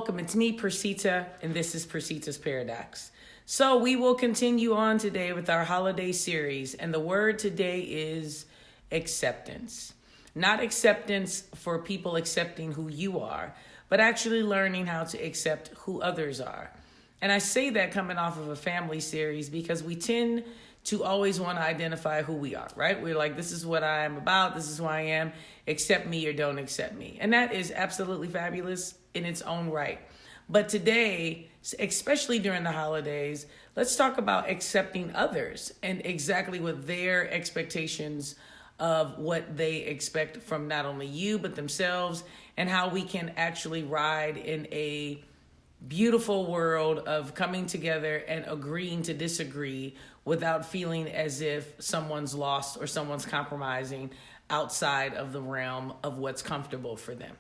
welcome. It's me, Persita, and this is Persita's Paradox. So we will continue on today with our holiday series, and the word today is acceptance. Not acceptance for people accepting who you are, but actually learning how to accept who others are. And I say that coming off of a family series because we tend to always want to identify who we are, right? We're like, this is what I am about, this is who I am, accept me or don't accept me. And that is absolutely fabulous in its own right. But today, especially during the holidays, let's talk about accepting others and exactly what their expectations of what they expect from not only you, but themselves, and how we can actually ride in a beautiful world of coming together and agreeing to disagree without feeling as if someone's lost or someone's compromising outside of the realm of what's comfortable for them.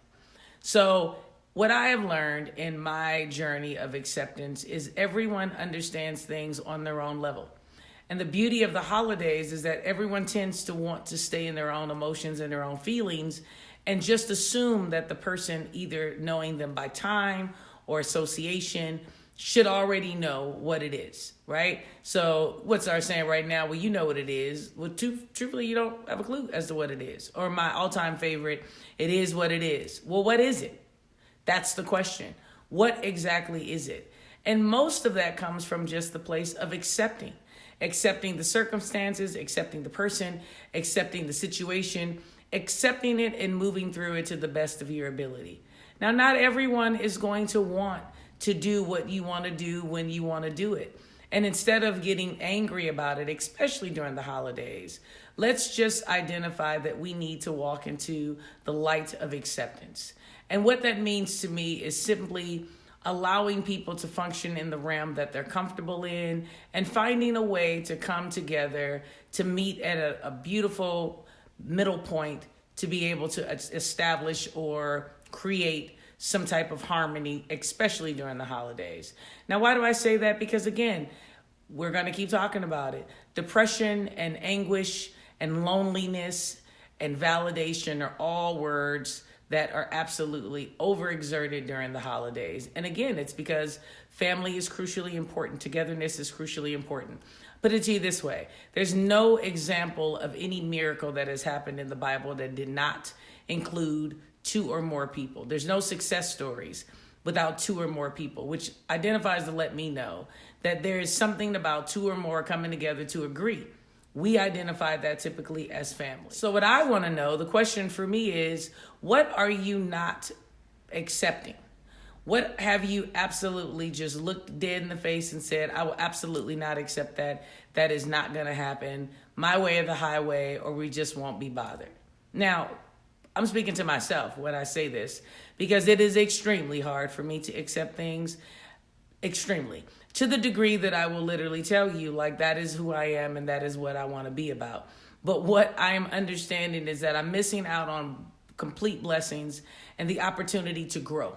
So what I have learned in my journey of acceptance is everyone understands things on their own level. And the beauty of the holidays is that everyone tends to want to stay in their own emotions and their own feelings and just assume that the person, either knowing them by time or association, should already know what it is, right? So what's our saying right now? Well, you know what it is. Well, truthfully, you don't have a clue as to what it is. Or my all-time favorite, it is what it is. Well, what is it? That's the question. What exactly is it? And most of that comes from just the place of accepting the circumstances, accepting the person, accepting the situation, accepting it and moving through it to the best of your ability. Now, not everyone is going to want to do what you want to do when you want to do it. And instead of getting angry about it, especially during the holidays, let's just identify that we need to walk into the light of acceptance. And what that means to me is simply allowing people to function in the realm that they're comfortable in and finding a way to come together to meet at a beautiful middle point to be able to establish or create some type of harmony, especially during the holidays. Now, why do I say that? Because again, we're going to keep talking about it. Depression and anguish and loneliness and validation are all words that are absolutely overexerted during the holidays. And again, it's because family is crucially important. Togetherness is crucially important. Put it to you this way. There's no example of any miracle that has happened in the Bible that did not include two or more people. There's no success stories without two or more people, which identifies to let me know that there is something about two or more coming together to agree. We identify that typically as family. So what I want to know, the question for me is, what are you not accepting? What have you absolutely just looked dead in the face and said, I will absolutely not accept that. That is not going to happen. My way or the highway, or we just won't be bothered. Now, I'm speaking to myself when I say this because it is extremely hard for me to accept things, extremely, to the degree that I will literally tell you, like, that is who I am and that is what I want to be about. But what I am understanding is that I'm missing out on complete blessings and the opportunity to grow.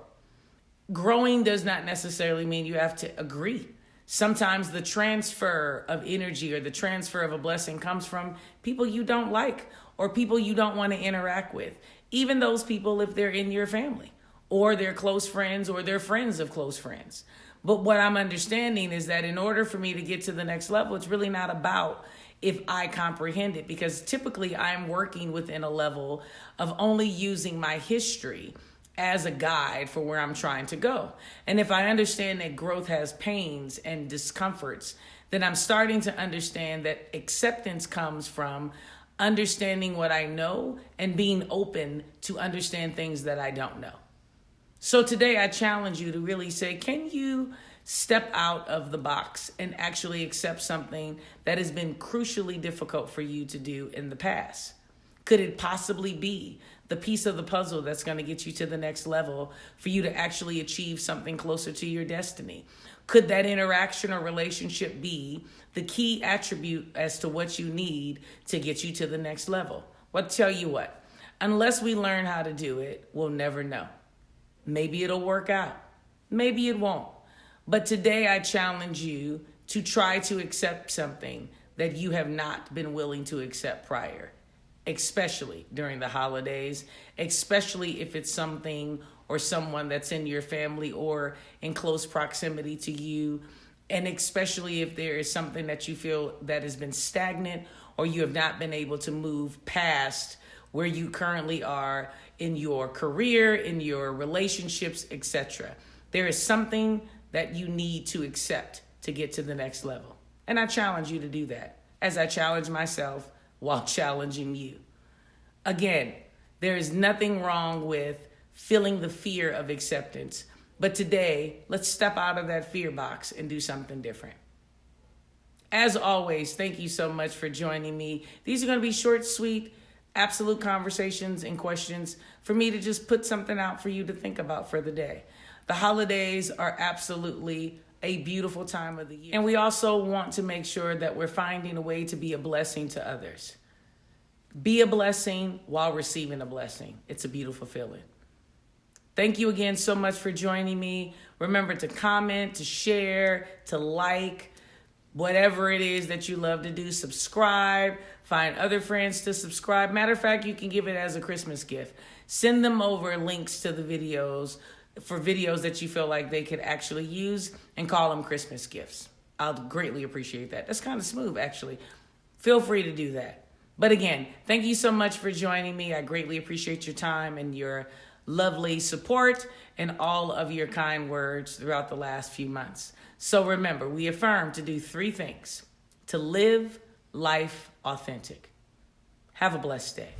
Growing does not necessarily mean you have to agree. Sometimes the transfer of energy or the transfer of a blessing comes from people you don't like or people you don't want to interact with. Even those people, if they're in your family or they're close friends or they're friends of close friends. But what I'm understanding is that in order for me to get to the next level, it's really not about if I comprehend it, because typically I'm working within a level of only using my history as a guide for where I'm trying to go. And if I understand that growth has pains and discomforts, then I'm starting to understand that acceptance comes from understanding what I know and being open to understand things that I don't know. So today I challenge you to really say, can you step out of the box and actually accept something that has been crucially difficult for you to do in the past? Could it possibly be the piece of the puzzle that's going to get you to the next level for you to actually achieve something closer to your destiny? Could that interaction or relationship be the key attribute as to what you need to get you to the next level? Well, tell you what, unless we learn how to do it, we'll never know. Maybe it'll work out. Maybe it won't. But today I challenge you to try to accept something that you have not been willing to accept prior, especially during the holidays, especially if it's something or someone that's in your family or in close proximity to you. And especially if there is something that you feel that has been stagnant or you have not been able to move past where you currently are in your career, in your relationships, etc. There is something that you need to accept to get to the next level. And I challenge you to do that, as I challenge myself while challenging you. Again, there is nothing wrong with feeling the fear of acceptance. But today, let's step out of that fear box and do something different. As always, thank you so much for joining me. These are going to be short, sweet, absolute conversations and questions for me to just put something out for you to think about for the day. The holidays are absolutely a beautiful time of the year. And we also want to make sure that we're finding a way to be a blessing to others. Be a blessing while receiving a blessing. It's a beautiful feeling. Thank you again so much for joining me. Remember to comment, to share, to like, whatever it is that you love to do. Subscribe, find other friends to subscribe. Matter of fact, you can give it as a Christmas gift. Send them over links to the videos for videos that you feel like they could actually use and call them Christmas gifts. I'll greatly appreciate that. That's kind of smooth, actually. Feel free to do that. But again, thank you so much for joining me. I greatly appreciate your time and your lovely support and all of your kind words throughout the last few months. So remember, we affirm to do 3 things: to live life authentic. Have a blessed day.